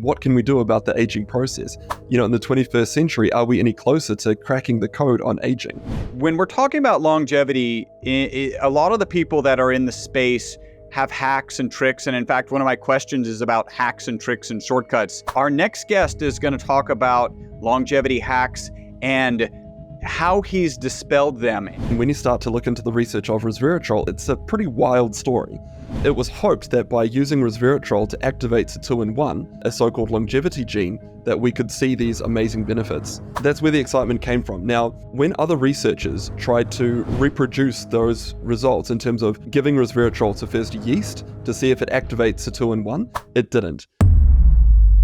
What can we do about the aging process? In the 21st century, are we any closer to cracking the code on aging? When we're talking about longevity, a lot of the people that are in the space have hacks and tricks. And in fact, one of my questions is about hacks and tricks and shortcuts. Our next guest is going to talk about longevity hacks and how he's dispelled them. When you start to look into the research of resveratrol, it's a pretty wild story. It was hoped that by using resveratrol to activate statins, a so-called longevity gene, that we could see these amazing benefits. That's where the excitement came from. Now, when other researchers tried to reproduce those results in terms of giving resveratrol to first yeast to see if it activates statins, it didn't.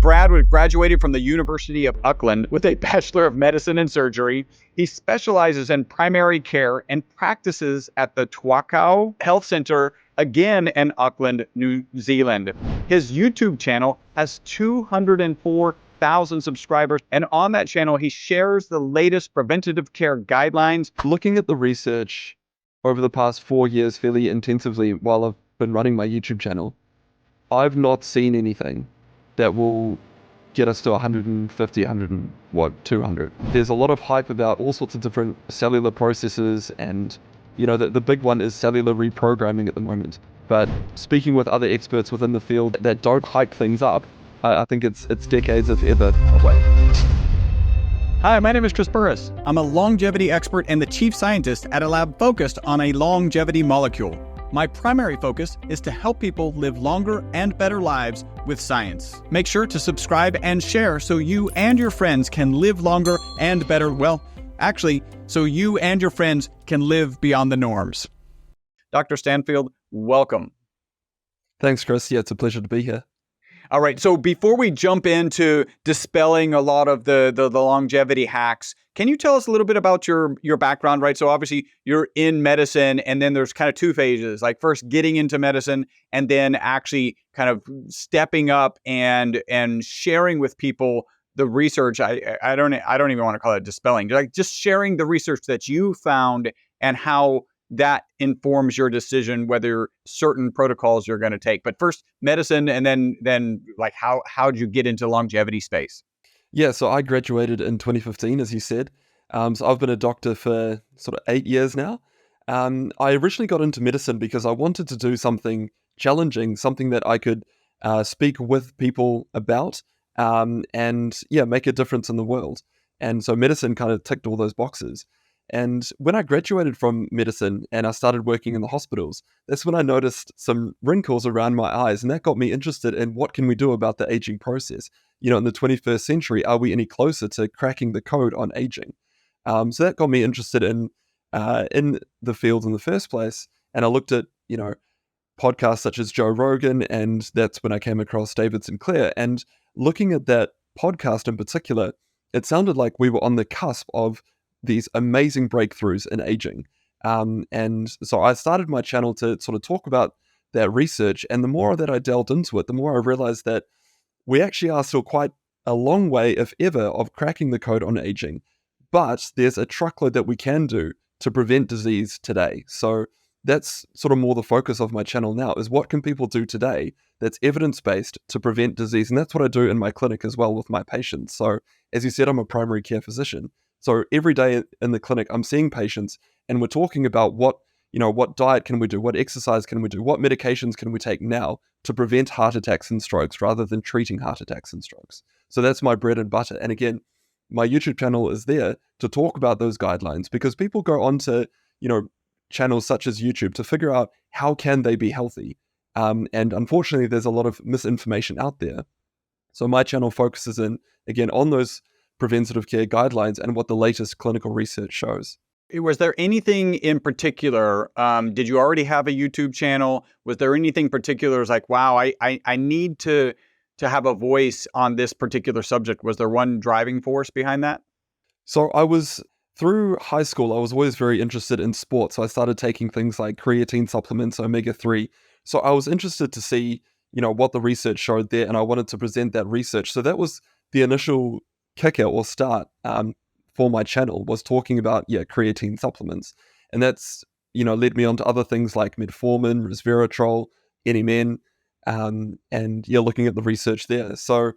Brad graduated from the University of Auckland with a Bachelor of Medicine and Surgery. He specializes in primary care and practices at the Tuakau Health Center, again in Auckland, New Zealand. His YouTube channel has 204,000 subscribers, and on that channel, he shares the latest preventative care guidelines. Looking at the research over the past 4 years fairly intensively while I've been running my YouTube channel, I've not seen anything that will get us to 150, 200. There's a lot of hype about all sorts of different cellular processes, and the big one is cellular reprogramming at the moment. But speaking with other experts within the field that don't hype things up, I think it's decades if ever away. Hi, my name is Chris Burris. I'm a longevity expert and the chief scientist at a lab focused on a longevity molecule. My primary focus is to help people live longer and better lives with science. Make sure to subscribe and share so you and your friends can live longer and better. Well, actually, so you and your friends can live beyond the norms. Dr. Stanfield, welcome. Thanks, Chris. Yeah, it's a pleasure to be here. All right. So before we jump into dispelling a lot of the longevity hacks, can you tell us a little bit about your background, right? So obviously you're in medicine, and then there's kind of two phases, like first getting into medicine and then actually kind of stepping up and sharing with people the research. I don't even want to call it dispelling, like just sharing the research that you found and how that informs your decision whether certain protocols you're going to take. But first medicine, and then like how'd you get into longevity space? Yeah, so I graduated in 2015, as you said. So I've been a doctor for sort of 8 years now. I originally got into medicine because I wanted to do something challenging, something that I could speak with people about, and make a difference in the world. And so medicine kind of ticked all those boxes. And when I graduated from medicine and I started working in the hospitals, that's when I noticed some wrinkles around my eyes, and that got me interested in what can we do about the aging process. In the 21st century, are we any closer to cracking the code on aging? So that got me interested in the field in the first place. And I looked at, podcasts such as Joe Rogan, and that's when I came across David Sinclair. And looking at that podcast in particular, it sounded like we were on the cusp of these amazing breakthroughs in aging. And so I started my channel to sort of talk about that research. And the more that I delved into it, the more I realized that we actually are still quite a long way, if ever, of cracking the code on aging. But there's a truckload that we can do to prevent disease today. So that's sort of more the focus of my channel now, is what can people do today that's evidence-based to prevent disease? And that's what I do in my clinic as well with my patients. So as you said, I'm a primary care physician. So every day in the clinic, I'm seeing patients, and we're talking about what diet can we do, what exercise can we do, what medications can we take now to prevent heart attacks and strokes rather than treating heart attacks and strokes. So that's my bread and butter. And again, my YouTube channel is there to talk about those guidelines, because people go onto, channels such as YouTube to figure out how can they be healthy. And unfortunately, there's a lot of misinformation out there. So my channel focuses on those preventative care guidelines and what the latest clinical research shows. Was there anything in particular? Did you already have a YouTube channel? Was there anything particular? It's like, wow, I need to have a voice on this particular subject. Was there one driving force behind that? So through high school, I was always very interested in sports. So I started taking things like creatine supplements, omega-3. So I was interested to see, what the research showed there, and I wanted to present that research. So that was the initial kicker or start for my channel, was talking about creatine supplements. And that's led me on to other things like metformin, resveratrol, NMN, and looking at the research there. So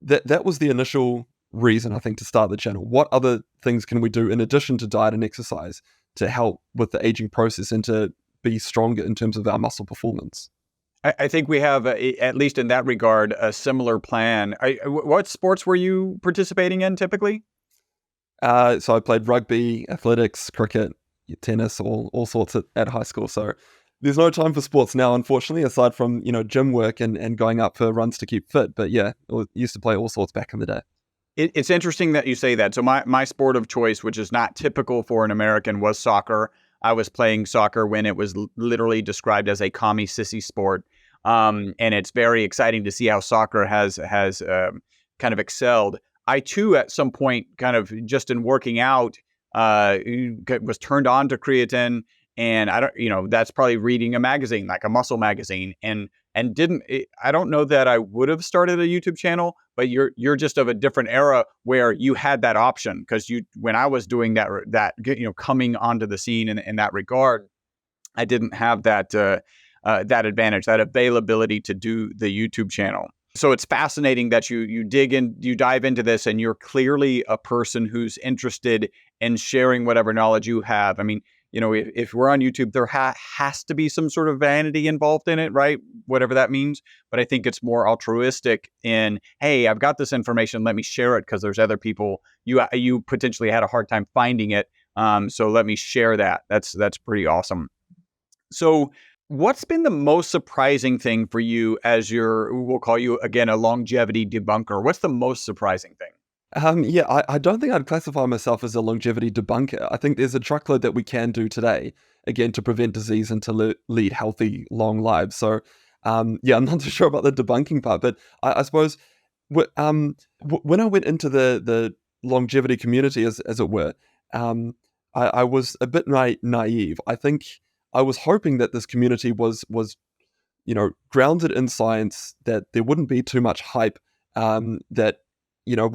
that was the initial reason, I think, to start the channel. What other things can we do in addition to diet and exercise to help with the aging process and to be stronger in terms of our muscle performance? I think we have, at least in that regard, a similar plan. What sports were you participating in typically? So I played rugby, athletics, cricket, tennis, all sorts at high school. So there's no time for sports now, unfortunately, aside from, gym work and going up for runs to keep fit. But yeah, used to play all sorts back in the day. It's interesting that you say that. So my sport of choice, which is not typical for an American, was soccer. I was playing soccer when it was literally described as a commie sissy sport. And it's very exciting to see how soccer has kind of excelled. I too, at some point, kind of just in working out, was turned on to creatine, and that's probably reading a magazine, like a muscle magazine, and I don't know that I would have started a YouTube channel, but you're just of a different era where you had that option, because when I was doing that coming onto the scene in that regard, I didn't have that that advantage, that availability to do the YouTube channel. So it's fascinating that you dive into this, and you're clearly a person who's interested in sharing whatever knowledge you have. I mean, if we're on YouTube, there has to be some sort of vanity involved in it, right? Whatever that means. But I think it's more altruistic in, hey, I've got this information, let me share it, because there's other people you potentially had a hard time finding it. So let me share that. That's pretty awesome. So what's been the most surprising thing for you as we'll call you again, a longevity debunker? What's the most surprising thing? Yeah, I don't think I'd classify myself as a longevity debunker. I think there's a truckload that we can do today, again, to prevent disease and to lead healthy, long lives. So, yeah, I'm not too sure about the debunking part, but I suppose when I went into the longevity community, as it were, I was a bit naive. I think I was hoping that this community was grounded in science, that there wouldn't be too much hype, that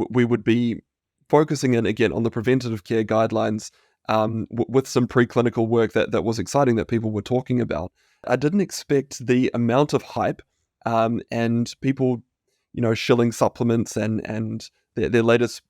we would be focusing in again on the preventative care guidelines, with some preclinical work that was exciting that people were talking about. I didn't expect the amount of hype, and people, shilling supplements and their latest,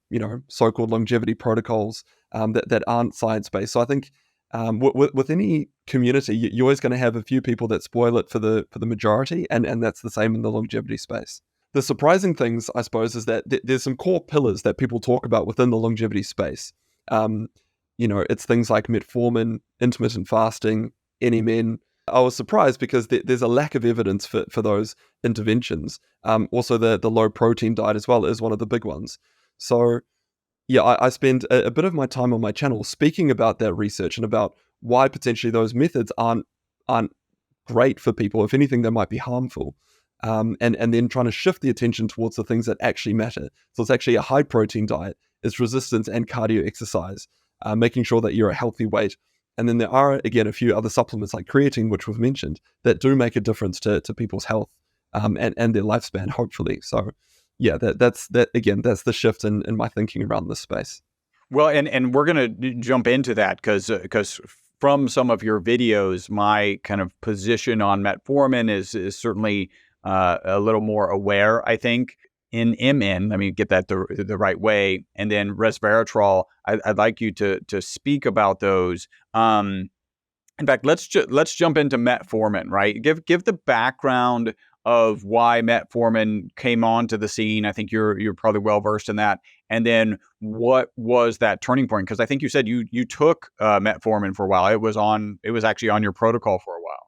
so-called longevity protocols, that aren't science-based. So I think with any community, you're always going to have a few people that spoil it for the majority, and that's the same in the longevity space. The surprising things, I suppose, is that there's some core pillars that people talk about within the longevity space. It's things like metformin, intermittent fasting, NMN. I was surprised because there's a lack of evidence for those interventions. Also, the low protein diet as well is one of the big ones. So, yeah, I spend a bit of my time on my channel speaking about that research and about why potentially those methods aren't great for people. If anything, they might be harmful. And then trying to shift the attention towards the things that actually matter. So it's actually a high protein diet, it's resistance and cardio exercise, making sure that you're a healthy weight. And then there are, again, a few other supplements like creatine, which we've mentioned, that do make a difference to people's health, and their lifespan, hopefully. So yeah, that's the shift in my thinking around this space. Well, and we're going to jump into that because from some of your videos, my kind of position on metformin is certainly a little more aware, I think. In MN, let me get that the right way, and then resveratrol. I'd like you to speak about those. In fact, let's jump into metformin. Right, give the background of why metformin came onto the scene. I think you're probably well versed in that. And then what was that turning point? Because I think you said you took metformin for a while. It was actually on your protocol for a while.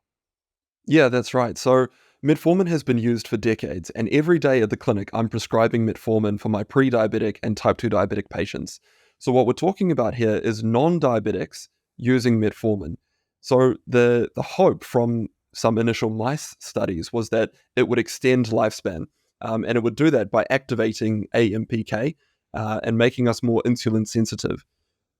Yeah, that's right. So metformin has been used for decades, and every day at the clinic, I'm prescribing metformin for my pre-diabetic and type 2 diabetic patients. So what we're talking about here is non-diabetics using metformin. So the hope from some initial mice studies was that it would extend lifespan, and it would do that by activating AMPK, and making us more insulin sensitive.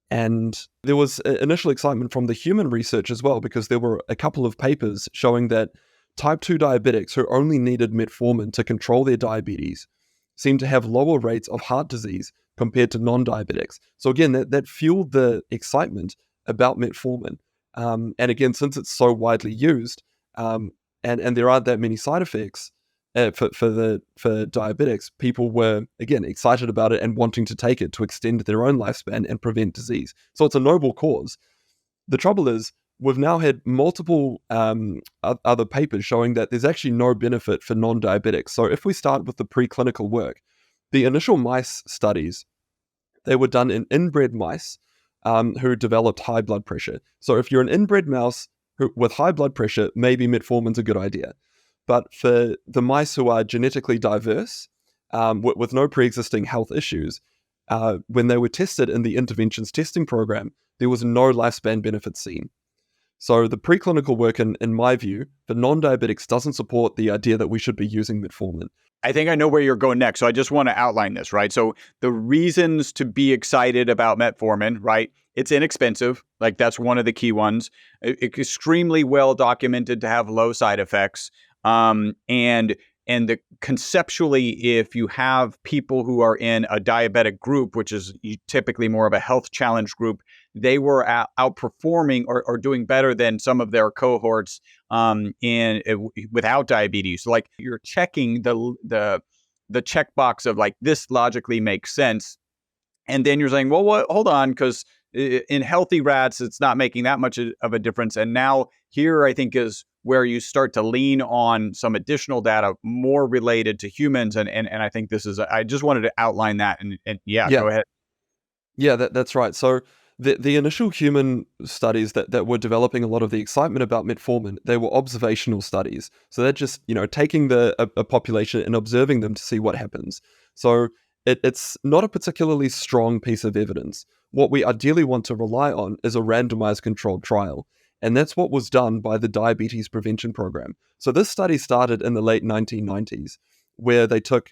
And there was initial excitement from the human research as well, because there were a couple of papers showing that type 2 diabetics who only needed metformin to control their diabetes seemed to have lower rates of heart disease compared to non-diabetics. So again, that fueled the excitement about metformin. And again, since it's so widely used, and there aren't that many side effects, for diabetics, people were again excited about it and wanting to take it to extend their own lifespan and prevent disease. So it's a noble cause. The trouble is, we've now had multiple other papers showing that there's actually no benefit for non-diabetics. So if we start with the preclinical work, the initial mice studies, they were done in inbred mice who developed high blood pressure. So if you're an inbred mouse with high blood pressure, maybe metformin's a good idea. But for the mice who are genetically diverse, with no pre-existing health issues, when they were tested in the interventions testing program, there was no lifespan benefit seen. So the preclinical work, in my view, for non-diabetics doesn't support the idea that we should be using metformin. I think I know where you're going next. So I just want to outline this, right? So the reasons to be excited about metformin, right? It's inexpensive. Like that's one of the key ones. Extremely well documented to have low side effects. And conceptually, if you have people who are in a diabetic group, which is typically more of a health challenge group, they were outperforming or doing better than some of their cohorts without diabetes. So like you're checking the checkbox of like, this logically makes sense. And then you're saying, well, hold on, because in healthy rats, it's not making that much of a difference. And now here, I think, is where you start to lean on some additional data more related to humans. And I think this is, I just wanted to outline that. And go ahead. Yeah, that's right. So the initial human studies that were developing a lot of the excitement about metformin, they were observational studies. So they're just, taking a population and observing them to see what happens. So it's not a particularly strong piece of evidence. What we ideally want to rely on is a randomized controlled trial. And that's what was done by the Diabetes Prevention Program. So this study started in the late 1990s, where they took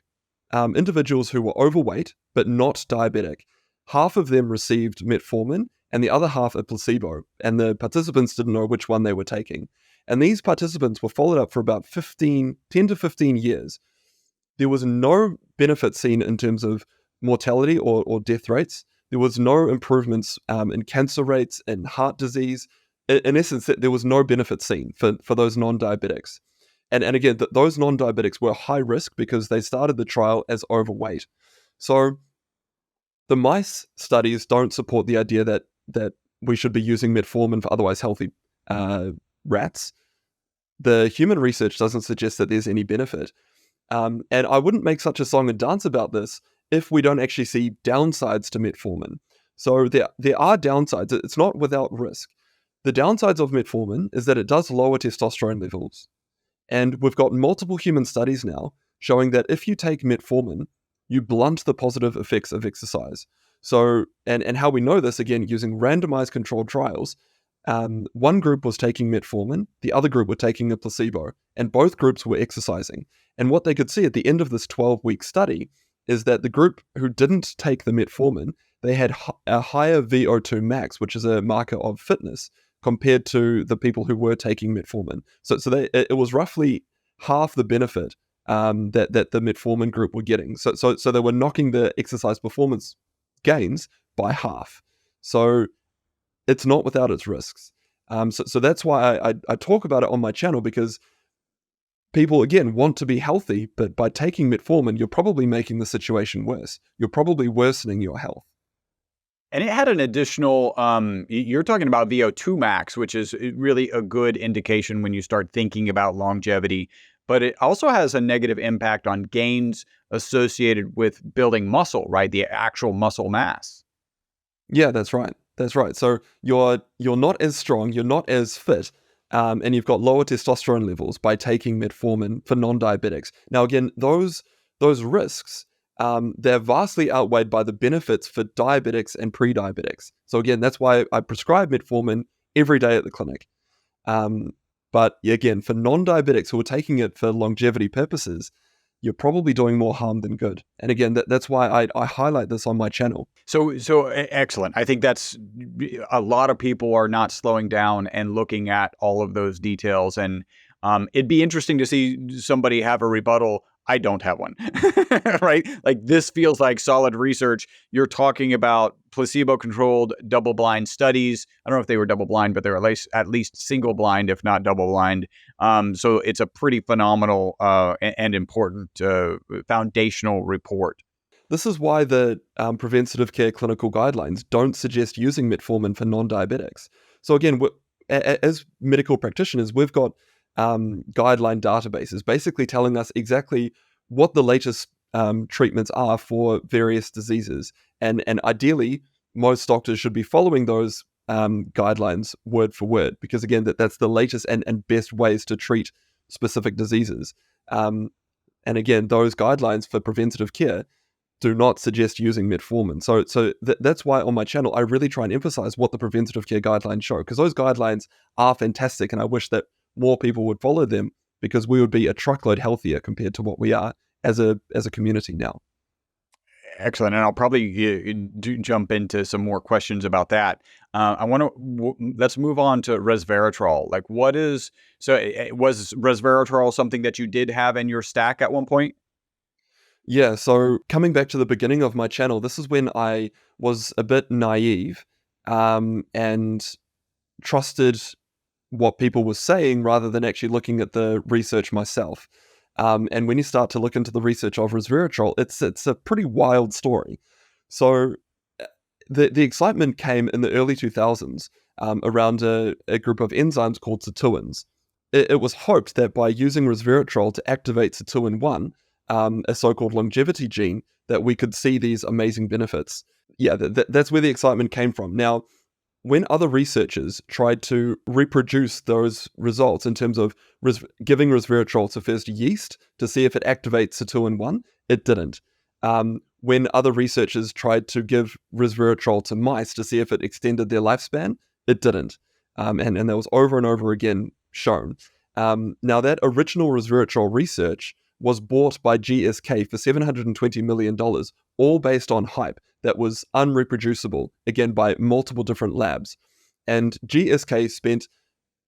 individuals who were overweight but not diabetic. Half of them received metformin and the other half a placebo. And the participants didn't know which one they were taking. And these participants were followed up for about 10 to 15 years. There was no benefit seen in terms of mortality or death rates. There was no improvements in cancer rates and heart disease. In essence, there was no benefit seen for those non-diabetics. And again, those non-diabetics were high risk because they started the trial as overweight. So the mice studies don't support the idea that we should be using metformin for otherwise healthy rats. The human research doesn't suggest that there's any benefit. And I wouldn't make such a song and dance about this if we don't actually see downsides to metformin. So there are downsides. It's not without risk. The downsides of metformin is that it does lower testosterone levels. And we've got multiple human studies now showing that if you take metformin, you blunt the positive effects of exercise. So, and how we know this, again, using randomized controlled trials, one group was taking metformin, the other group were taking a placebo, and both groups were exercising. And what they could see at the end of this 12-week study is that the group who didn't take the metformin, they had a higher VO2 max, which is a marker of fitness, compared to the people who were taking metformin. So it was roughly half the benefit that the metformin group were getting. So they were knocking the exercise performance gains by half. So it's not without its risks. So that's why I talk about it on my channel, because people, again, want to be healthy, but by taking metformin, you're probably making the situation worse. You're probably worsening your health. And it had an additional, you're talking about VO2 max, which is really a good indication when you start thinking about longevity. But it also has a negative impact on gains associated with building muscle, right? The actual muscle mass. Yeah, that's right. That's right. So you're not as strong, you're not as fit, and you've got lower testosterone levels by taking metformin for non-diabetics. Now, again, those risks, they're vastly outweighed by the benefits for diabetics and pre-diabetics. So again, that's why I prescribe metformin every day at the clinic. But again, for non-diabetics who are taking it for longevity purposes, you're probably doing more harm than good. And again, that's why I highlight this on my channel. So excellent. I think that's a lot of people are not slowing down and looking at all of those details. And it'd be interesting to see somebody have a rebuttal I don't have one, right? Like this feels like solid research. You're talking about placebo-controlled double-blind studies. I don't know if they were double-blind, but they're at least single-blind, if not double-blind. So it's a pretty phenomenal and important foundational report. This is why the preventative care clinical guidelines don't suggest using metformin for non-diabetics. So again, as medical practitioners, we've got guideline databases basically telling us exactly what the latest treatments are for various diseases. And ideally, most doctors should be following those guidelines word for word, because again, that's the latest and best ways to treat specific diseases. And again, those guidelines for preventative care do not suggest using metformin. So that's why on my channel, I really try and emphasize what the preventative care guidelines show, because those guidelines are fantastic. And I wish that more people would follow them, because we would be a truckload healthier compared to what we are as a community now. Excellent. And I'll probably jump into some more questions about that. Let's move on to resveratrol. Like was resveratrol something that you did have in your stack at one point? Yeah, so coming back to the beginning of my channel, this is when I was a bit naive and trusted what people were saying rather than actually looking at the research myself. And when you start to look into the research of resveratrol, it's a pretty wild story. So the excitement came in the early 2000s around a group of enzymes called sirtuins. It was hoped that by using resveratrol to activate sirtuin 1, a so-called longevity gene, that we could see these amazing benefits. Yeah, that's where the excitement came from. Now, when other researchers tried to reproduce those results in terms of giving resveratrol to first yeast to see if it activates sirtuin 1, it didn't. When other researchers tried to give resveratrol to mice to see if it extended their lifespan, it didn't. And that was over and over again shown. Now, that original resveratrol research was bought by GSK for $720 million, all based on hype that was unreproducible, again, by multiple different labs. And GSK spent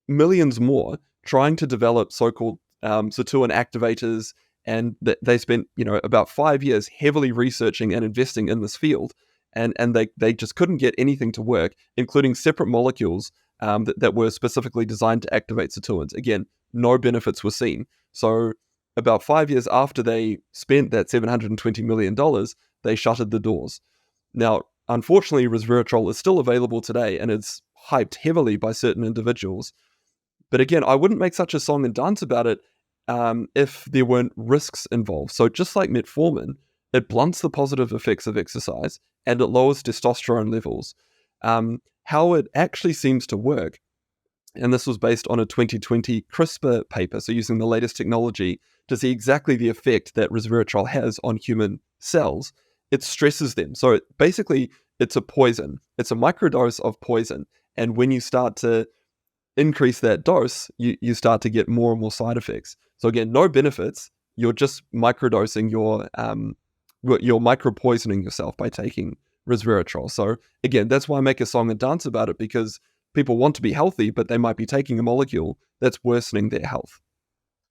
millions more trying to develop so-called sirtuin activators, and they spent, about 5 years heavily researching and investing in this field, and they just couldn't get anything to work, including separate molecules that were specifically designed to activate sirtuins. Again, no benefits were seen. So about 5 years after they spent that $720 million, they shuttered the doors. Now, unfortunately, resveratrol is still available today, and it's hyped heavily by certain individuals. But again, I wouldn't make such a song and dance about it if there weren't risks involved. So just like metformin, it blunts the positive effects of exercise, and it lowers testosterone levels. How it actually seems to work, and this was based on a 2020 CRISPR paper, so using the latest technology to see exactly the effect that resveratrol has on human cells, it stresses them. So basically, it's a poison. It's a microdose of poison. And when you start to increase that dose, you start to get more and more side effects. So again, no benefits. You're just microdosing you're micro-poisoning yourself by taking resveratrol. So again, that's why I make a song and dance about it, because people want to be healthy, but they might be taking a molecule that's worsening their health.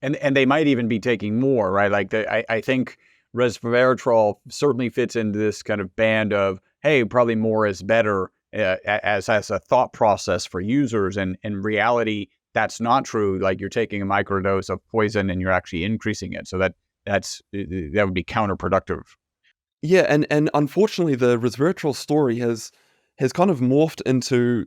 And they might even be taking more, right? Like I think resveratrol certainly fits into this kind of band of, hey, probably more is better as a thought process for users. And in reality, that's not true. Like you're taking a microdose of poison and you're actually increasing it. So that would be counterproductive. Yeah, and unfortunately, the resveratrol story has kind of morphed into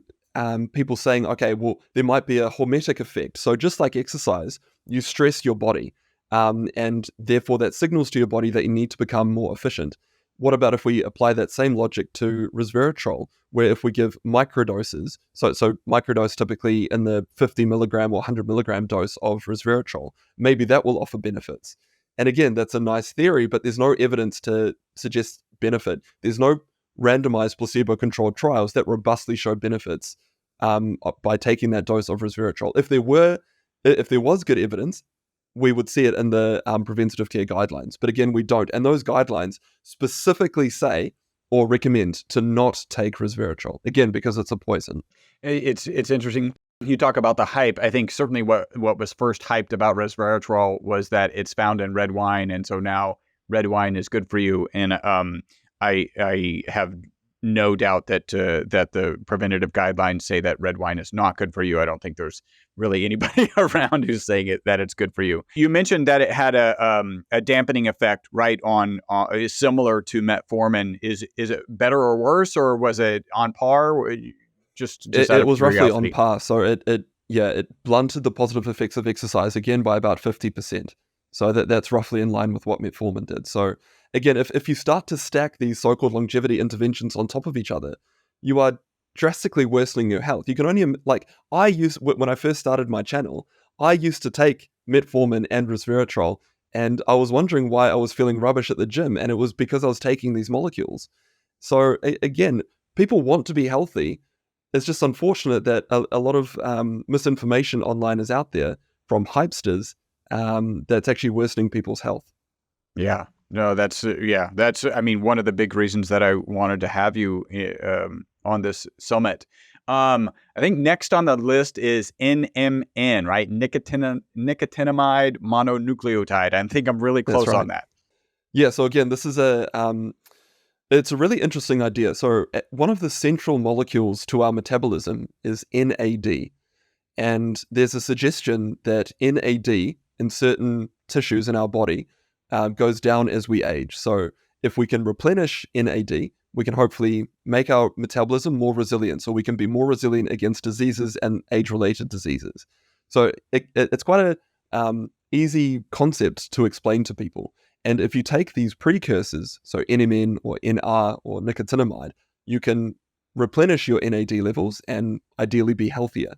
people saying, okay, well, there might be a hormetic effect. So just like exercise, you stress your body, and therefore that signals to your body that you need to become more efficient. What about if we apply that same logic to resveratrol, where if we give microdoses, so microdose typically in the 50 milligram or 100 milligram dose of resveratrol, maybe that will offer benefits. And again, that's a nice theory, but there's no evidence to suggest benefit. There's no randomized placebo-controlled trials that robustly show benefits by taking that dose of resveratrol. If there was good evidence, we would see it in the preventative care guidelines. But again, we don't. And those guidelines specifically say or recommend to not take resveratrol, again, because it's a poison. It's interesting. You talk about the hype. I think certainly what was first hyped about resveratrol was that it's found in red wine, and so now red wine is good for you. And I have no doubt that that the preventative guidelines say that red wine is not good for you. I don't think there's really anybody around who's saying that it's good for you. You mentioned that it had a dampening effect, right? On is similar to metformin. Is it better or worse, or was it on par? Just out It of was roughly on curiosity. par. So it blunted the positive effects of exercise again by about 50%. So that's roughly in line with what metformin did. So again, if you start to stack these so-called longevity interventions on top of each other, you are drastically worsening your health. You can only when I first started my channel, I used to take metformin and resveratrol, and I was wondering why I was feeling rubbish at the gym, and it was because I was taking these molecules. So again, people want to be healthy. It's just unfortunate that a lot of misinformation online is out there from hypesters that's actually worsening people's health. Yeah. No, that's I mean, one of the big reasons that I wanted to have you on this summit. I think next on the list is NMN, right? Nicotinamide mononucleotide. I think I'm really That's close right. on that. Yeah. So again, this is it's a really interesting idea. So one of the central molecules to our metabolism is NAD, and there's a suggestion that NAD in certain tissues in our body goes down as we age. So if we can replenish NAD, we can hopefully make our metabolism more resilient, so we can be more resilient against diseases and age-related diseases. So it's quite a easy concept to explain to people. And if you take these precursors, so NMN or NR or nicotinamide, you can replenish your NAD levels and ideally be healthier.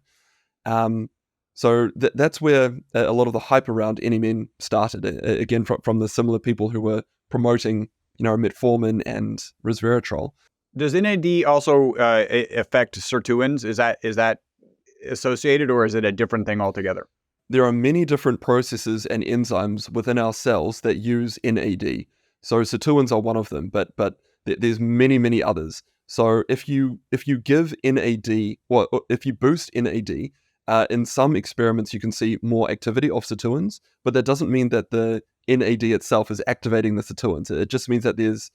So that's where a lot of the hype around NMN started. Again, from the similar people who were promoting, metformin and resveratrol. Does NAD also affect sirtuins? Is that associated, or is it a different thing altogether? There are many different processes and enzymes within our cells that use NAD. So sirtuins are one of them, but there's many others. So if you give NAD, or if you boost NAD, in some experiments you can see more activity of sirtuins, but that doesn't mean that the NAD itself is activating the sirtuins. It just means that there's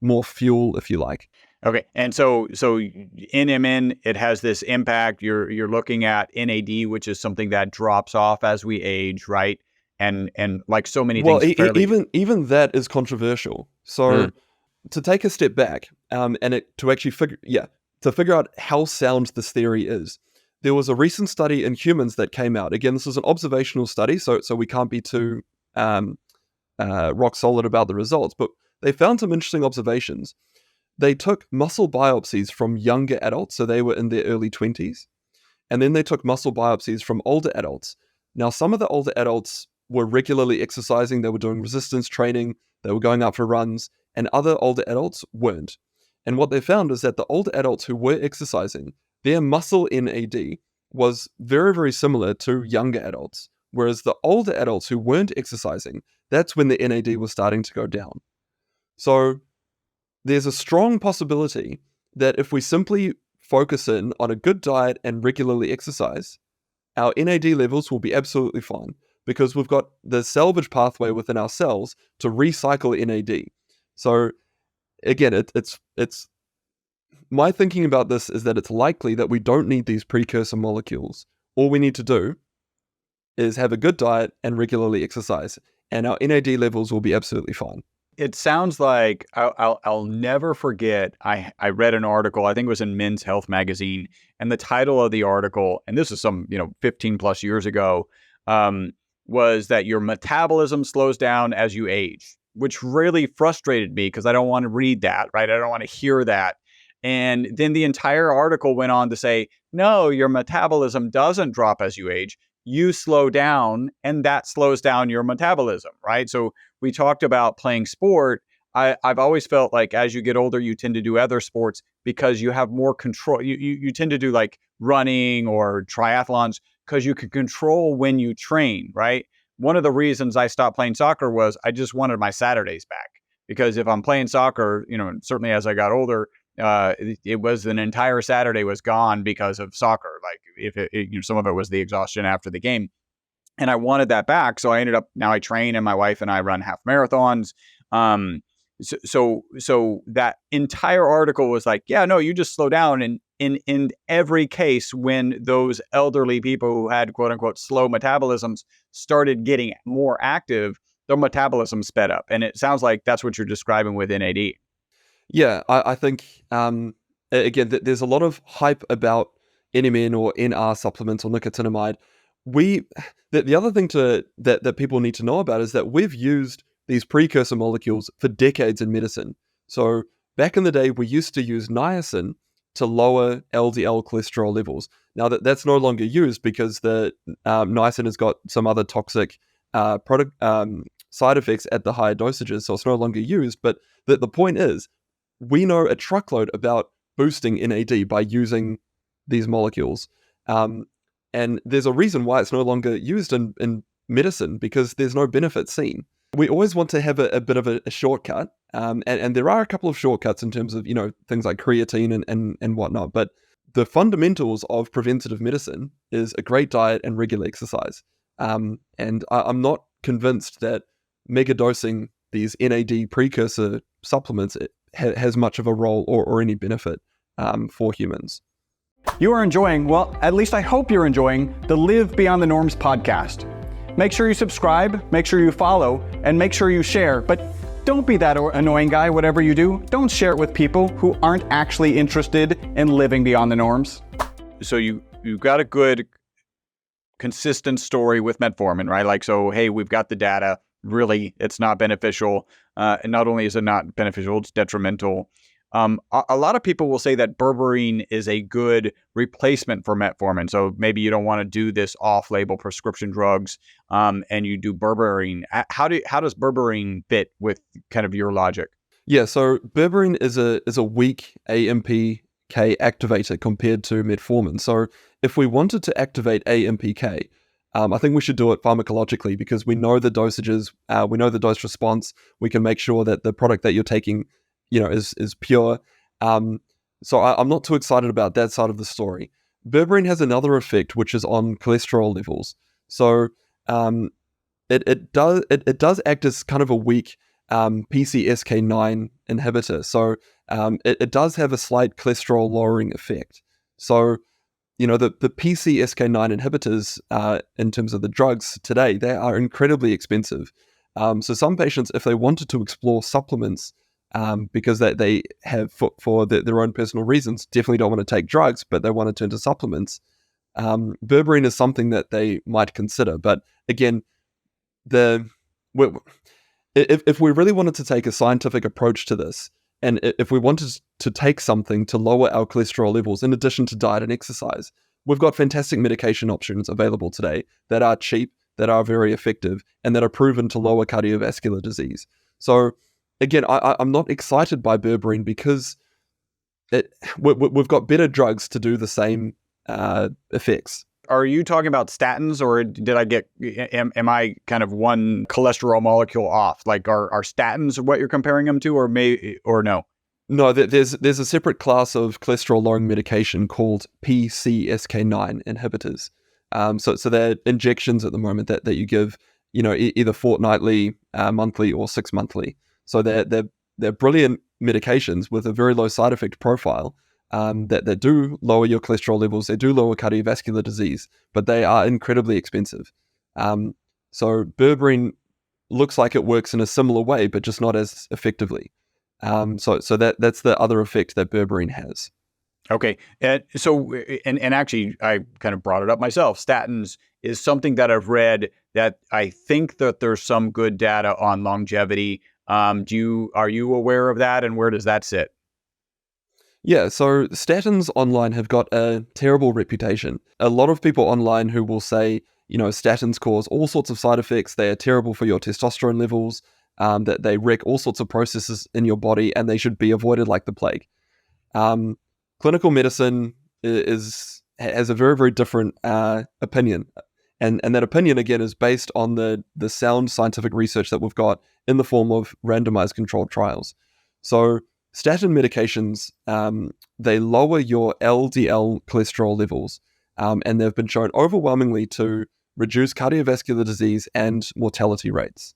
more fuel, if you like. Okay, and so NMN, it has this impact. You're looking at NAD, which is something that drops off as we age, right? And like so many Well, things, fairly. even that is controversial. So to take a step back, to actually figure out how sound this theory is, there was a recent study in humans that came out. Again, this was an observational study, so we can't be too rock solid about the results, but they found some interesting observations. They took muscle biopsies from younger adults, so they were in their early 20s, and then they took muscle biopsies from older adults. Now, some of the older adults were regularly exercising, they were doing resistance training, they were going out for runs, and other older adults weren't. And what they found is that the older adults who were exercising, their muscle NAD was very, very similar to younger adults, whereas the older adults who weren't exercising, that's when the NAD was starting to go down. So there's a strong possibility that if we simply focus in on a good diet and regularly exercise, our NAD levels will be absolutely fine, because we've got the salvage pathway within our cells to recycle NAD. So again, it's my thinking about this is that it's likely that we don't need these precursor molecules. All we need to do is have a good diet and regularly exercise, and our NAD levels will be absolutely fine. It sounds like I'll never forget. I read an article, I think it was in Men's Health magazine, and the title of the article, and this is some 15 plus years ago, was that your metabolism slows down as you age, which really frustrated me because I don't want to read that, right? I don't want to hear that. And then the entire article went on to say, no, your metabolism doesn't drop as you age. You slow down, and that slows down your metabolism, right? So we talked about playing sport. I've always felt like as you get older, you tend to do other sports because you have more control. You tend to do like running or triathlons because you can control when you train, right? One of the reasons I stopped playing soccer was I just wanted my Saturdays back, because if I'm playing soccer, certainly as I got older, it was an entire Saturday was gone because of soccer. Like if some of it was the exhaustion after the game, and I wanted that back. So I ended up, now I train, and my wife and I run half marathons. So that entire article was like, yeah, no, you just slow down. And in every case, when those elderly people who had quote unquote slow metabolisms started getting more active, their metabolism sped up. And it sounds like that's what you're describing with NAD. Yeah, I think, again, there's a lot of hype about NMN or NR supplements or nicotinamide. The other thing that people need to know about is that we've used these precursor molecules for decades in medicine. So back in the day, we used to use niacin to lower LDL cholesterol levels. Now that's no longer used because the niacin has got some other toxic side effects at the higher dosages, so it's no longer used. But the point is, we know a truckload about boosting NAD by using these molecules. And there's a reason why it's no longer used in medicine, because there's no benefit seen. We always want to have a bit of a shortcut, and there are a couple of shortcuts in terms of, things like creatine and whatnot, but the fundamentals of preventative medicine is a great diet and regular exercise. And I'm not convinced that megadosing these NAD precursor supplements has much of a role or any benefit for humans. You are enjoying, well, at least I hope you're enjoying, the Live Beyond the Norms podcast. Make sure you subscribe, make sure you follow, and make sure you share. But don't be that annoying guy, whatever you do. Don't share it with people who aren't actually interested in living beyond the norms. So you've got a good, consistent story with metformin, right? Like, so, hey, we've got the data. Really, it's not beneficial. And not only is it not beneficial, it's detrimental. A lot of people will say that berberine is a good replacement for metformin. So maybe you don't want to do this off-label prescription drugs, and you do berberine. How does berberine fit with kind of your logic? Yeah, so berberine is a weak AMPK activator compared to metformin. So if we wanted to activate AMPK, I think we should do it pharmacologically, because we know the dosages, we know the dose response. We can make sure that the product that you're taking is pure. So I'm not too excited about that side of the story. Berberine has another effect, which is on cholesterol levels. So it does act as kind of a weak PCSK9 inhibitor. So it does have a slight cholesterol lowering effect. So the PCSK9 inhibitors, in terms of the drugs today, they are incredibly expensive. So some patients, if they wanted to explore supplements, because they have, for their own personal reasons, definitely don't want to take drugs, but they want to turn to supplements. Berberine is something that they might consider. But again, if we really wanted to take a scientific approach to this, and if we wanted to take something to lower our cholesterol levels in addition to diet and exercise, we've got fantastic medication options available today that are cheap, that are very effective, and that are proven to lower cardiovascular disease. So again, I'm not excited by berberine because we've got better drugs to do the same effects. Are you talking about statins, or am I kind of one cholesterol molecule off? Like, are statins what you're comparing them to, or no? No, there's a separate class of cholesterol lowering medication called PCSK9 inhibitors. So they're injections at the moment that you give, either fortnightly, monthly, or 6 monthly. So they're brilliant medications with a very low side effect profile, that do lower your cholesterol levels. They do lower cardiovascular disease, but they are incredibly expensive. So berberine looks like it works in a similar way, but just not as effectively. So that's the other effect that berberine has. Okay. And actually, I kind of brought it up myself. Statins is something that I've read that I think that there's some good data on longevity. Are you aware of that, and where does that sit? Yeah, so statins online have got a terrible reputation. A lot of people online who will say, statins cause all sorts of side effects. They are terrible for your testosterone levels, that they wreck all sorts of processes in your body, and they should be avoided like the plague. Clinical medicine has a very, very different opinion. And that opinion, again, is based on the sound scientific research that we've got in the form of randomized controlled trials. So statin medications, they lower your LDL cholesterol levels, and they've been shown overwhelmingly to reduce cardiovascular disease and mortality rates.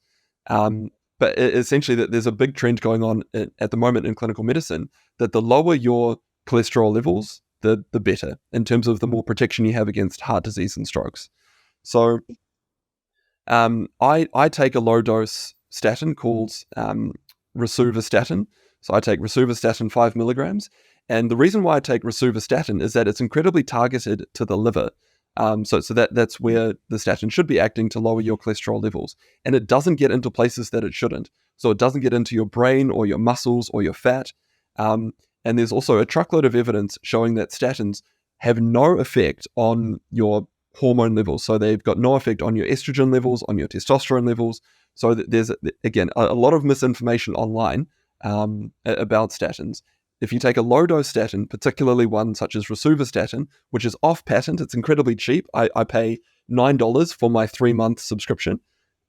But essentially, that there's a big trend going on at the moment in clinical medicine that the lower your cholesterol levels, the better, in terms of the more protection you have against heart disease and strokes. So I take a low dose statin called resveratrol. So I take resveratrol 5 milligrams. And the reason why I take resveratrol is that it's incredibly targeted to the liver. So that's where the statin should be acting to lower your cholesterol levels. And it doesn't get into places that it shouldn't. So it doesn't get into your brain or your muscles or your fat. And there's also a truckload of evidence showing that statins have no effect on your hormone levels. So they've got no effect on your estrogen levels, on your testosterone levels. So there's, again, a lot of misinformation online about statins. If you take a low-dose statin, particularly one such as rosuvastatin, which is off-patent, it's incredibly cheap. I pay $9 for my 3-month subscription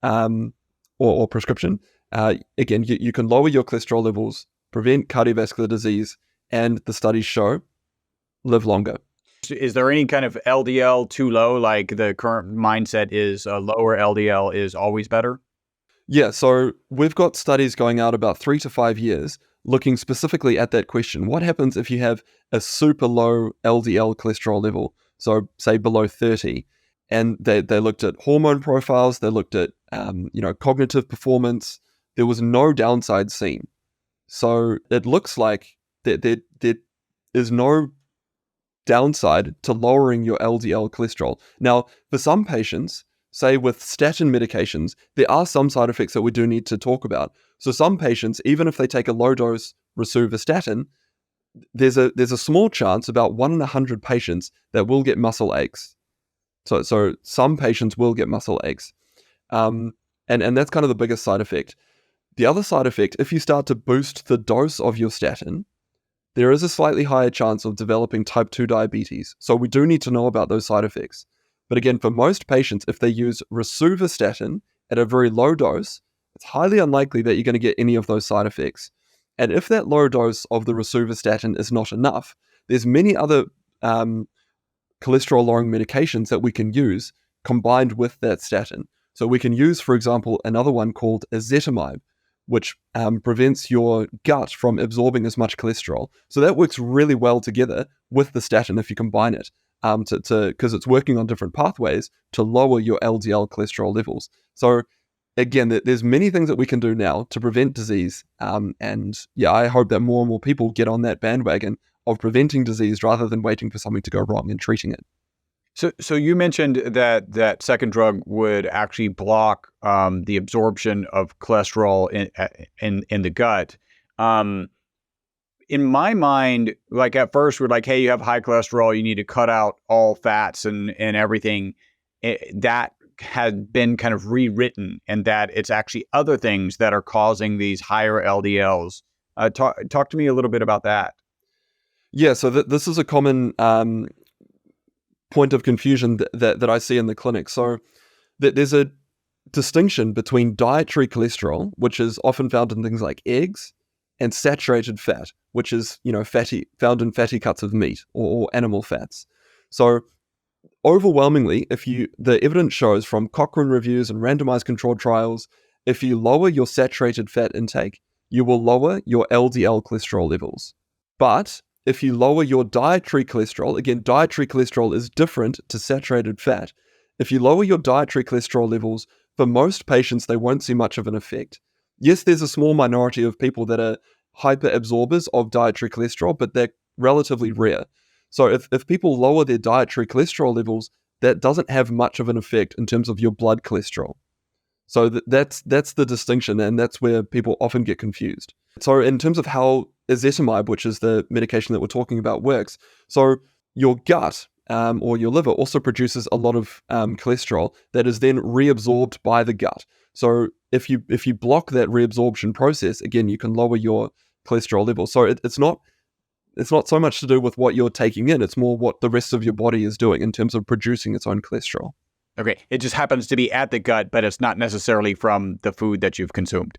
or prescription. Again, you can lower your cholesterol levels, prevent cardiovascular disease, and the studies show live longer. Is there any kind of LDL too low, like the current mindset is lower LDL is always better? Yeah, so we've got studies going out about 3 to 5 years looking specifically at that question. What happens if you have a super low LDL cholesterol level, so say below 30, and they looked at hormone profiles, they looked at cognitive performance. There was no downside seen. So it looks like there is no downside to lowering your LDL cholesterol. Now, for some patients, say with statin medications, there are some side effects that we do need to talk about. So some patients, even if they take a low-dose rosuvastatin, there's a small chance, about 1 in 100 patients, that will get muscle aches. So some patients will get muscle aches. And that's kind of the biggest side effect. The other side effect, if you start to boost the dose of your statin, there is a slightly higher chance of developing type 2 diabetes. So we do need to know about those side effects. But again, for most patients, if they use rosuvastatin at a very low dose, it's highly unlikely that you're going to get any of those side effects. And if that low dose of the rosuvastatin is not enough, there's many other cholesterol-lowering medications that we can use combined with that statin. So we can use, for example, another one called ezetimibe, which prevents your gut from absorbing as much cholesterol. So that works really well together with the statin if you combine it, because it's working on different pathways to lower your LDL cholesterol levels. So again, there's many things that we can do now to prevent disease. And yeah, I hope that more and more people get on that bandwagon of preventing disease rather than waiting for something to go wrong and treating it. So you mentioned that second drug would actually block the absorption of cholesterol in the gut. In my mind, like at first we're like, hey, you have high cholesterol, you need to cut out all fats and everything. That had been kind of rewritten, and that it's actually other things that are causing these higher LDLs. Talk to me a little bit about that. Yeah, so this is a common point of confusion that I see in the clinic. So there's a distinction between dietary cholesterol, which is often found in things like eggs, and saturated fat, which is found in fatty cuts of meat or animal fats. So overwhelmingly, the evidence shows from Cochrane reviews and randomized controlled trials, if you lower your saturated fat intake, you will lower your LDL cholesterol levels. But if you lower your dietary cholesterol, again, dietary cholesterol is different to saturated fat. If you lower your dietary cholesterol levels, for most patients, they won't see much of an effect. Yes, there's a small minority of people that are hyperabsorbers of dietary cholesterol, but they're relatively rare. So if people lower their dietary cholesterol levels, that doesn't have much of an effect in terms of your blood cholesterol. So that's the distinction, and that's where people often get confused. So in terms of how ezetimibe, which is the medication that we're talking about, works, so your gut or your liver also produces a lot of cholesterol that is then reabsorbed by the gut. So if you block that reabsorption process, again, you can lower your cholesterol level. So it's not so much to do with what you're taking in, it's more what the rest of your body is doing in terms of producing its own cholesterol. Okay, it just happens to be at the gut, but it's not necessarily from the food that you've consumed.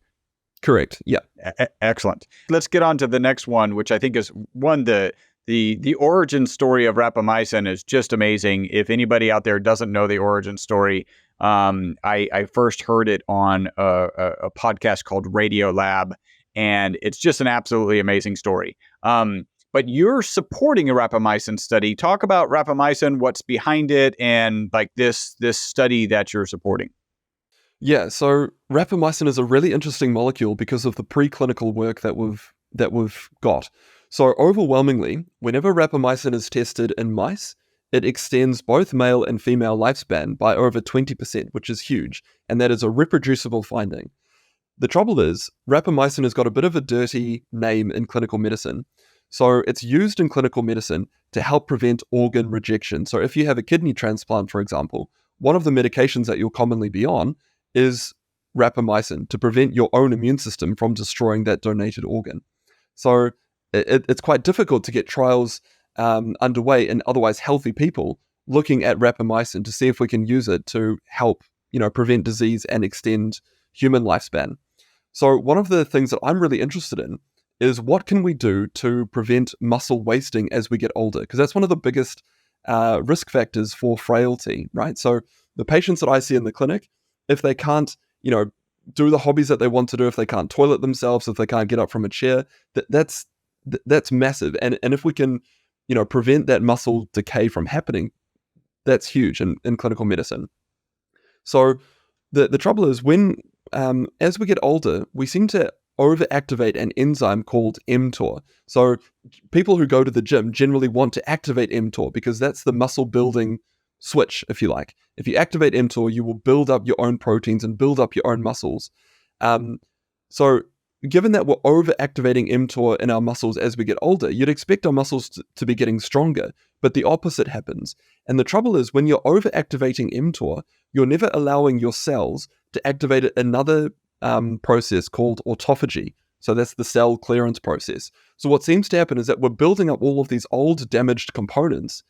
Correct. Yeah. Excellent. Let's get on to the next one, which I think is one the origin story of rapamycin is just amazing. If anybody out there doesn't know the origin story, I first heard it on a podcast called Radio Lab, and it's just an absolutely amazing story. But you're supporting a rapamycin study. Talk about rapamycin, what's behind it, and like this study that you're supporting. Yeah, so rapamycin is a really interesting molecule because of the preclinical work that we've got. So overwhelmingly, whenever rapamycin is tested in mice, it extends both male and female lifespan by over 20%, which is huge, and that is a reproducible finding. The trouble is, rapamycin has got a bit of a dirty name in clinical medicine. So it's used in clinical medicine to help prevent organ rejection. So if you have a kidney transplant, for example, one of the medications that you'll commonly be on is rapamycin to prevent your own immune system from destroying that donated organ. So it's quite difficult to get trials underway in otherwise healthy people looking at rapamycin to see if we can use it to help, prevent disease and extend human lifespan. So one of the things that I'm really interested in is what can we do to prevent muscle wasting as we get older? Because that's one of the biggest risk factors for frailty, right? So the patients that I see in the clinic, if they can't, do the hobbies that they want to do, if they can't toilet themselves, if they can't get up from a chair, that's massive. And if we can, prevent that muscle decay from happening, that's huge in clinical medicine. So the trouble is when, as we get older, we seem to overactivate an enzyme called mTOR. So people who go to the gym generally want to activate mTOR because that's the muscle building switch, if you like. If you activate mTOR, you will build up your own proteins and build up your own muscles. So given that we're overactivating mTOR in our muscles as we get older, you'd expect our muscles to be getting stronger, but the opposite happens. And the trouble is when you're overactivating mTOR, you're never allowing your cells to activate another process called autophagy. So that's the cell clearance process. So what seems to happen is that we're building up all of these old damaged components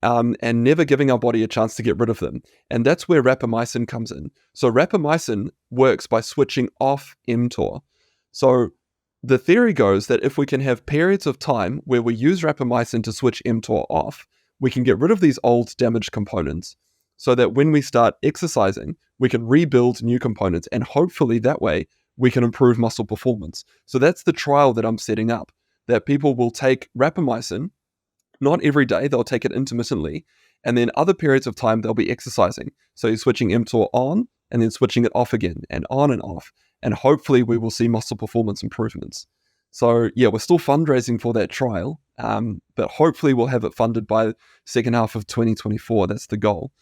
and never giving our body a chance to get rid of them. And that's where rapamycin comes in. So rapamycin works by switching off mTOR. So the theory goes that if we can have periods of time where we use rapamycin to switch mTOR off, we can get rid of these old damaged components so that when we start exercising, we can rebuild new components, and hopefully that way we can improve muscle performance. So that's the trial that I'm setting up, that people will take rapamycin, not every day, they'll take it intermittently, and then other periods of time they'll be exercising. So you're switching mTOR on and then switching it off again and on and off, and hopefully we will see muscle performance improvements. So yeah, we're still fundraising for that trial, but hopefully we'll have it funded by second half of 2024. That's the goal.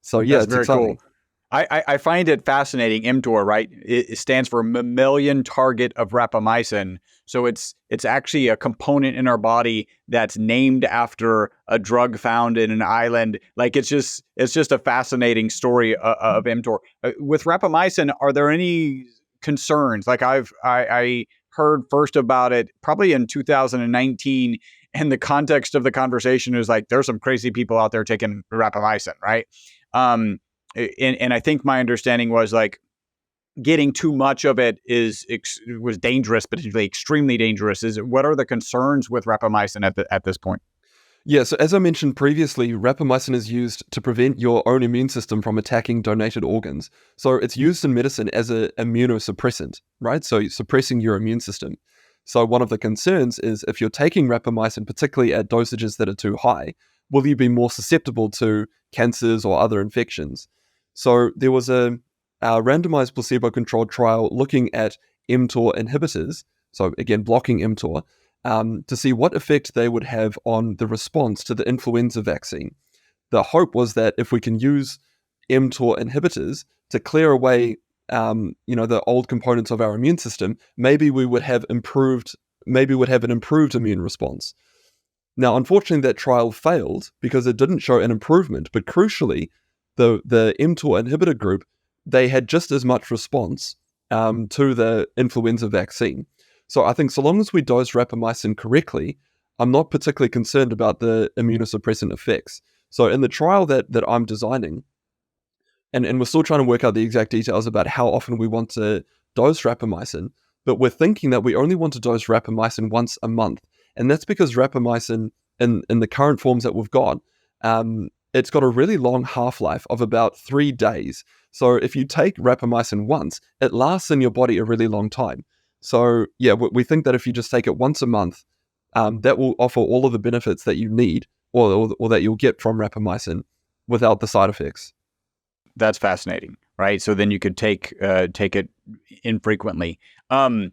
So yeah, That's it's very exciting. cool. I find it fascinating. mTOR, right? It stands for mammalian target of rapamycin. So it's actually a component in our body that's named after a drug found in an island. Like it's just a fascinating story of mTOR. With rapamycin, are there any concerns? Like I heard first about it probably in 2019, and the context of the conversation is like there's some crazy people out there taking rapamycin, right? And I think my understanding was like getting too much of it was dangerous, potentially extremely dangerous. What are the concerns with rapamycin at this point? Yeah, so as I mentioned previously, rapamycin is used to prevent your own immune system from attacking donated organs. So it's used in medicine as an immunosuppressant, right? So suppressing your immune system. So one of the concerns is if you're taking rapamycin, particularly at dosages that are too high, will you be more susceptible to cancers or other infections? So there was a randomized placebo-controlled trial looking at mTOR inhibitors, so again, blocking mTOR, to see what effect they would have on the response to the influenza vaccine. The hope was that if we can use mTOR inhibitors to clear away, the old components of our immune system, maybe we would have an improved immune response. Now, unfortunately, that trial failed because it didn't show an improvement, but crucially, the mTOR inhibitor group, they had just as much response to the influenza vaccine. So I think so long as we dose rapamycin correctly, I'm not particularly concerned about the immunosuppressant effects. So in the trial that I'm designing, and we're still trying to work out the exact details about how often we want to dose rapamycin, but we're thinking that we only want to dose rapamycin once a month. And that's because rapamycin, in the current forms that we've got, it's got a really long half-life of about 3 days. So if you take rapamycin once, it lasts in your body a really long time. So yeah, we think that if you just take it once a month, that will offer all of the benefits that you need or that you'll get from rapamycin without the side effects. That's fascinating, right? So then you could take it infrequently. And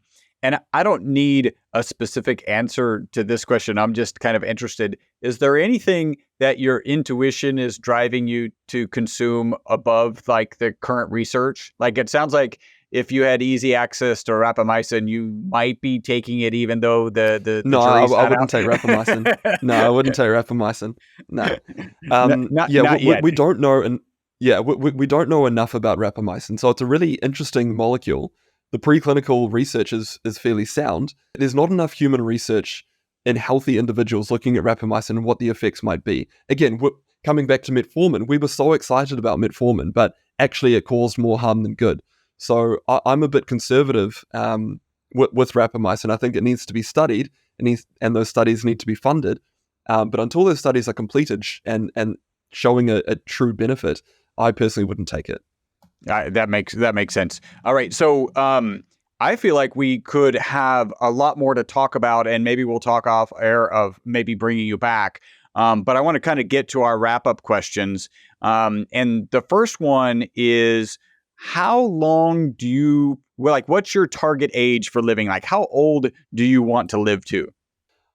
I don't need a specific answer to this question. I'm just kind of interested. Is there anything that your intuition is driving you to consume above like the current research? Like it sounds like if you had easy access to rapamycin, you might be taking it even though the No, jury's I not wouldn't out. take rapamycin. No, I wouldn't take rapamycin. No. Not yet. We don't know, and we don't know enough about rapamycin. So it's a really interesting molecule. The preclinical research is fairly sound. There's not enough human research in healthy individuals looking at rapamycin and what the effects might be. Again, coming back to metformin, we were so excited about metformin, but actually it caused more harm than good. So I'm a bit conservative with rapamycin. I think it needs to be studied, and those studies need to be funded. But until those studies are completed and showing a true benefit, I personally wouldn't take it. That makes sense. All right. So I feel like we could have a lot more to talk about, and maybe we'll talk off air of maybe bringing you back. But I want to kind of get to our wrap up questions. And the first one is, how long what's your target age for living? Like, how old do you want to live to?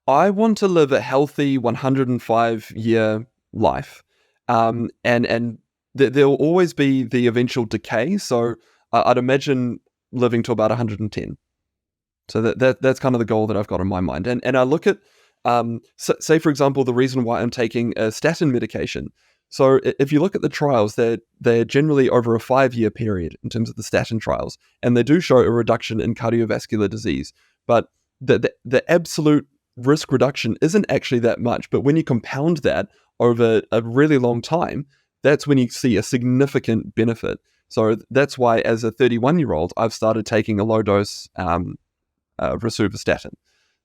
I want to live a healthy 105-year life. And there'll always be the eventual decay. So I'd imagine living to about 110. So that's kind of the goal that I've got in my mind. And I look at, say for example, the reason why I'm taking a statin medication. So if you look at the trials, they're generally over a 5-year period in terms of the statin trials, and they do show a reduction in cardiovascular disease. But the absolute risk reduction isn't actually that much. But when you compound that over a really long time, that's when you see a significant benefit. So that's why, as a 31-year-old, I've started taking a low-dose rosuvastatin.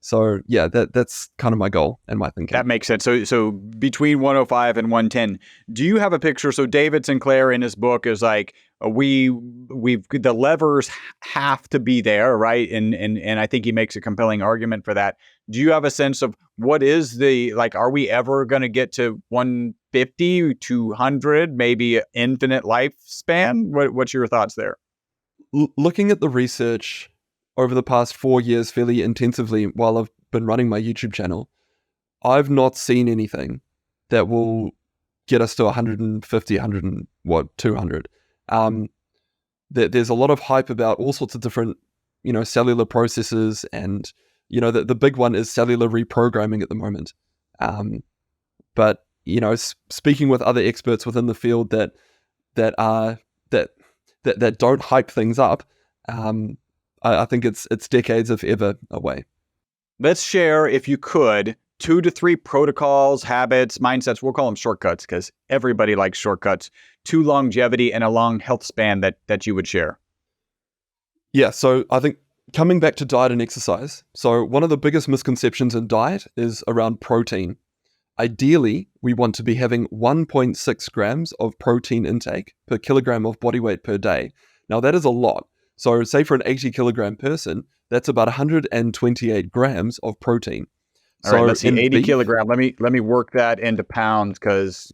So yeah, that's kind of my goal and my thinking. That makes sense. So between 105 and 110, do you have a picture? So David Sinclair in his book is like, the levers have to be there, right? And I think he makes a compelling argument for that. Do you have a sense of what is are we ever going to get to 150, 200, maybe infinite lifespan? What's your thoughts there? Looking at the research over the past 4 years fairly intensively while I've been running my YouTube channel, I've not seen anything that will get us to 150, 200. There's a lot of hype about all sorts of different, cellular processes, and, the big one is cellular reprogramming at the moment. But, speaking with other experts within the field that don't hype things up, I think it's decades if ever away. Let's share, if you could, 2 to 3 protocols, habits, mindsets. We'll call them shortcuts because everybody likes shortcuts to longevity and a long health span that you would share. Yeah, so I think coming back to diet and exercise. So one of the biggest misconceptions in diet is around protein. Ideally, we want to be having 1.6 grams of protein intake per kilogram of body weight per day. Now that is a lot. So say for an 80 kilogram person, that's about 128 grams of protein. All right, let's see, 80 kilogram. Let me work that into pounds because,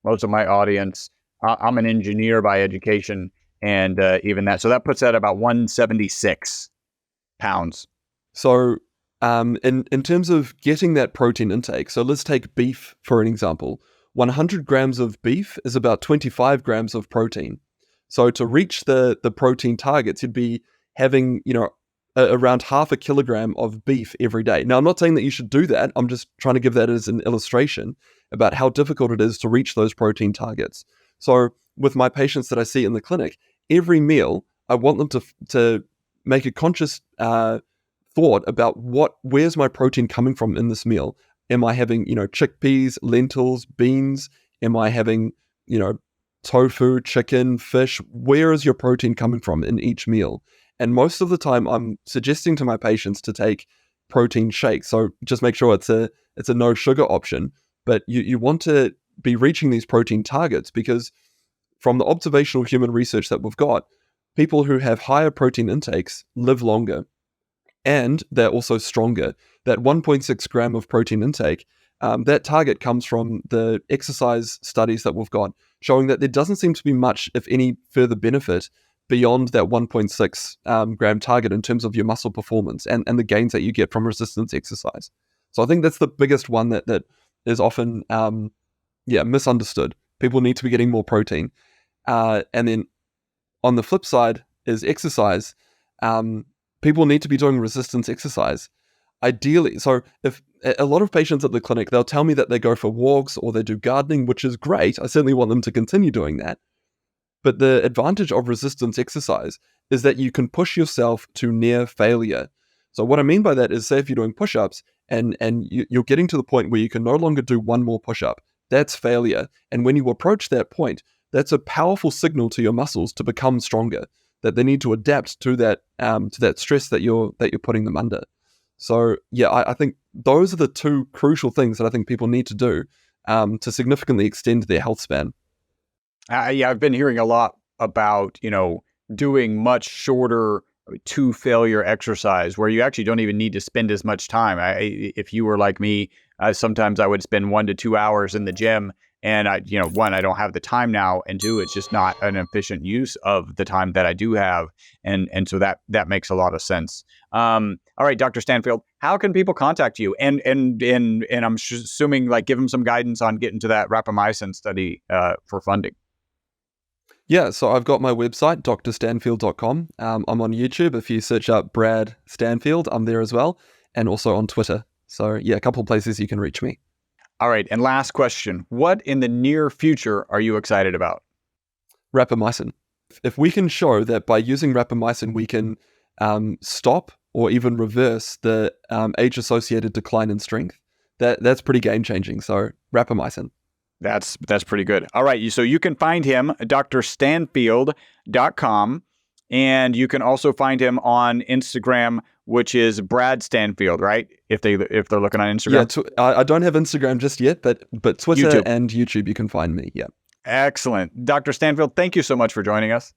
most of my audience, I'm an engineer by education, and even that. So that puts that about 176 pounds. So in terms of getting that protein intake, so let's take beef for an example. 100 grams of beef is about 25 grams of protein. So to reach the protein targets, you'd be having, around half a kilogram of beef every day. Now, I'm not saying that you should do that. I'm just trying to give that as an illustration about how difficult it is to reach those protein targets. So with my patients that I see in the clinic, every meal, I want them to make a conscious thought about where's my protein coming from in this meal? Am I having, chickpeas, lentils, beans? Am I having, tofu, chicken, fish? Where is your protein coming from in each meal? And most of the time, I'm suggesting to my patients to take protein shakes. So just make sure it's a no sugar option. But you want to be reaching these protein targets because from the observational human research that we've got, people who have higher protein intakes live longer and they're also stronger. That 1.6 gram of protein intake, that target comes from the exercise studies that we've got, showing that there doesn't seem to be much, if any, further benefit beyond that 1.6 gram target in terms of your muscle performance and the gains that you get from resistance exercise. So I think that's the biggest one that is often misunderstood. People need to be getting more protein. And then on the flip side is exercise. People need to be doing resistance exercise. Ideally, so if a lot of patients at the clinic, they'll tell me that they go for walks or they do gardening, which is great. I certainly want them to continue doing that. But the advantage of resistance exercise is that you can push yourself to near failure. So what I mean by that is, say if you're doing push-ups and you're getting to the point where you can no longer do one more push-up, that's failure. And when you approach that point, that's a powerful signal to your muscles to become stronger, that they need to adapt to that stress that you're putting them under. So yeah, I think those are the two crucial things that I think people need to do to significantly extend their health span. I've been hearing a lot about, doing much shorter to failure exercise where you actually don't even need to spend as much time. If you were like me, sometimes I would spend 1 to 2 hours in the gym. And one, I don't have the time now, and two, it's just not an efficient use of the time that I do have, and so that makes a lot of sense. All right, Dr. Stanfield, how can people contact you? And I'm assuming give them some guidance on getting to that rapamycin study for funding. Yeah, so I've got my website, drstanfield.com. I'm on YouTube. If you search up Brad Stanfield, I'm there as well, and also on Twitter. So yeah, a couple of places you can reach me. All right. And last question. What in the near future are you excited about? Rapamycin. If we can show that by using rapamycin, we can stop or even reverse the age-associated decline in strength, that's pretty game-changing. So rapamycin. That's pretty good. All right. So you can find him, drstanfield.com. And you can also find him on Instagram, which is Brad Stanfield, right? If they're looking on Instagram. Yeah, I don't have Instagram just yet, but Twitter YouTube. And YouTube, you can find me. Yeah. Excellent. Dr. Stanfield, thank you so much for joining us.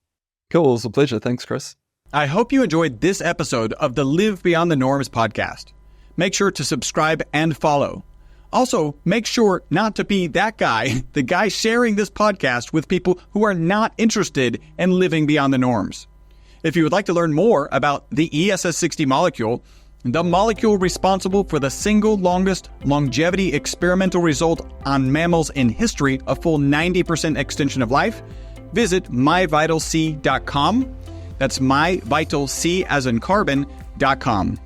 Cool. It was a pleasure. Thanks, Chris. I hope you enjoyed this episode of the Live Beyond the Norms podcast. Make sure to subscribe and follow. Also, make sure not to be that guy, the guy sharing this podcast with people who are not interested in living beyond the norms. If you would like to learn more about the ESS60 molecule, the molecule responsible for the single longest longevity experimental result on mammals in history, a full 90% extension of life, visit myvitalc.com. That's myvitalc as in carbon.com.